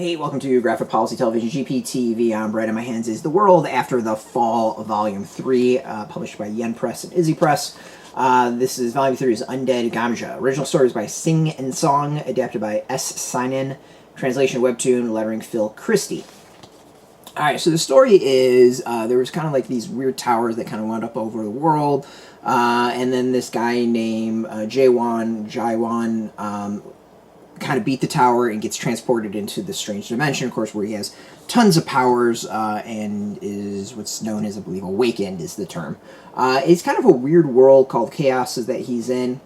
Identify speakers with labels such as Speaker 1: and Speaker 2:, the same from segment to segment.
Speaker 1: Hey, welcome to Graphic Policy Television, GPTV. I'm Brett, in my hands is The World After the Fall, Volume 3, published by Yen Press and Izzy Press. This is Volume 3 is Undead Gamja. Original story is by singNsong, adapted by S-Cynan. Translation Webtoon, lettering Phil Christie. Alright, so the story is, there was kind of like these weird towers that kind of wound up over the world, and then this guy named Jaehwan, kind of beat the tower and gets transported into this strange dimension, of course, where he has tons of powers and is what's known as, I believe, awakened is the term. It's kind of a weird world called Chaos that he's in,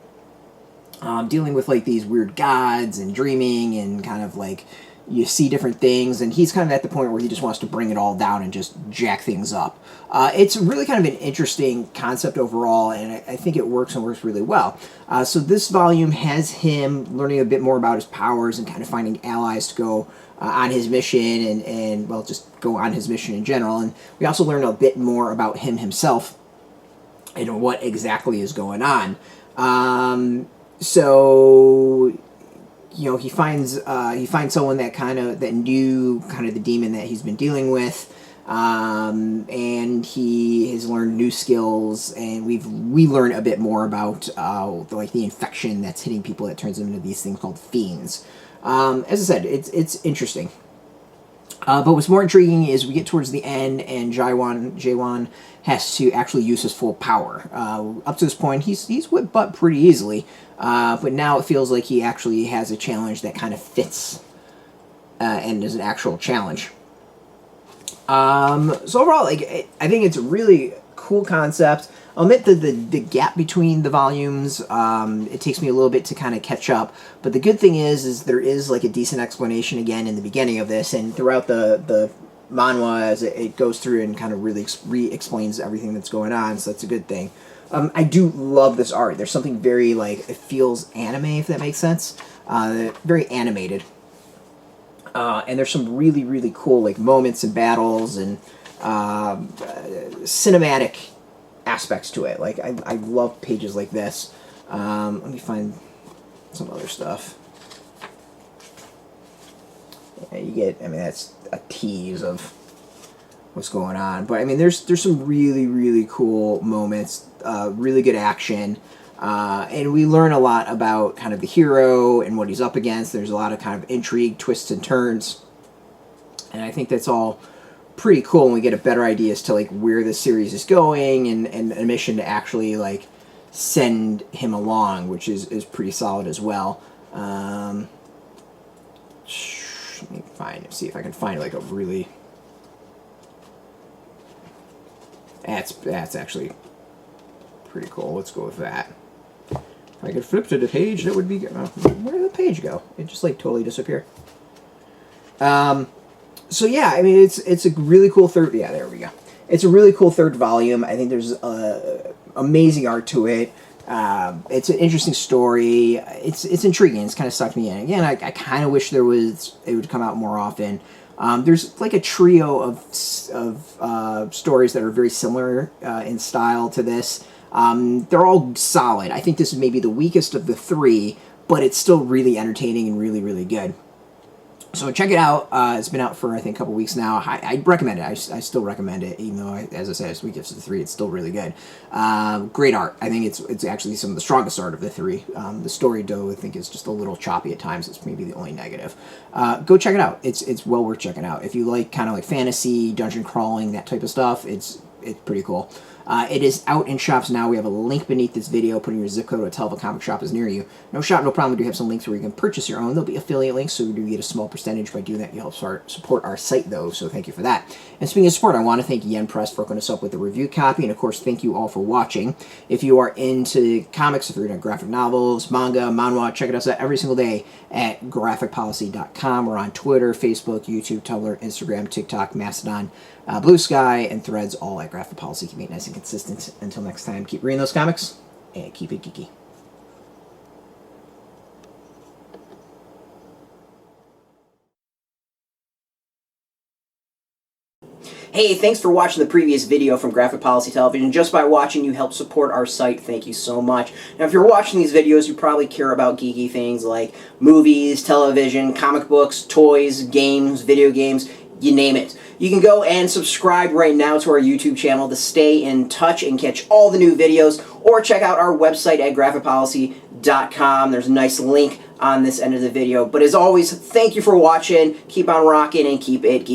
Speaker 1: dealing with like these weird gods and dreaming and kind of like you see different things, and he's kind of at the point where he just wants to bring it all down and just jack things up. It's really kind of an interesting concept overall, and I think it works and works really well. So this volume has him learning a bit more about his powers and kind of finding allies to go on his mission and, well, just go on his mission in general. And we also learn a bit more about him himself and what exactly is going on. So you know, he finds someone that knew the demon that he's been dealing with, and he has learned new skills, and we learn a bit more about the infection that's hitting people that turns them into these things called fiends. As I said, it's interesting. But what's more intriguing is we get towards the end, and Jaehwan has to actually use his full power. Up to this point, he's whipped butt pretty easily, but now it feels like he actually has a challenge that kind of fits and is an actual challenge. So overall, I think it's a really cool concept. I'll admit that the gap between the volumes, it takes me a little bit to kind of catch up. But the good thing is there is like a decent explanation again in the beginning of this, and throughout the manhwa as it goes through and kind of really re-explains everything that's going on. So that's a good thing. I do love this art. There's something very it feels anime, if that makes sense. Very animated. And there's some really cool moments and battles and cinematic aspects to it. I love pages like this. Let me find some other stuff. Yeah, you get, that's a tease of what's going on. But there's some really cool moments, really good action, and we learn a lot about kind of the hero and what he's up against. There's a lot of kind of intrigue, twists and turns, and I think that's all pretty cool, and we get a better idea as to where the series is going and a mission to actually send him along, which is pretty solid as well. Let me see if I can find a really. That's actually pretty cool. Let's go with that. If I could flip to the page, that would be good. Where did the page go? It just totally disappeared. So yeah, it's a really cool third. Yeah, there we go. It's a really cool third volume. I think there's amazing art to it. It's an interesting story. It's intriguing. It's kind of sucked me in. Again, I kind of wish it would come out more often. There's a trio of stories that are very similar in style to this. They're all solid. I think this is maybe the weakest of the three, but it's still really entertaining and really good. So check it out. It's been out for, I think, a couple weeks now. I recommend it. I still recommend it, even though, as I said, it's weakest of the three. It's still really good. Great art. I think it's actually some of the strongest art of the three. The story, though, I think is just a little choppy at times. It's maybe the only negative. Go check it out. It's well worth checking out. If you like kind of fantasy, dungeon crawling, that type of stuff, it's pretty cool. It is out in shops now. We have a link beneath this video. Put in your zip code to tell if a comic shop is near you. No shop, no problem. We do have some links where you can purchase your own. There'll be affiliate links, so we do get a small percentage by doing that. You help support our site, though, so thank you for that. And speaking of support, I want to thank Yen Press for hooking us up with the review copy, and of course, thank you all for watching. If you are into comics, if you're into graphic novels, manga, manhwa, check us out every single day at graphicpolicy.com. We're on Twitter, Facebook, YouTube, Tumblr, Instagram, TikTok, Mastodon, Blue Sky, and Threads, all at Graphic Policy. Keep it nice and consistent. Until next time, keep reading those comics, and keep it geeky. Hey, thanks for watching the previous video from Graphic Policy Television. Just by watching, you help support our site. Thank you so much. Now, if you're watching these videos, you probably care about geeky things like movies, television, comic books, toys, games, video games, you name it. You can go and subscribe right now to our YouTube channel to stay in touch and catch all the new videos, or check out our website at graphicpolicy.com. There's a nice link on this end of the video. But as always, thank you for watching. Keep on rocking and keep it geeky.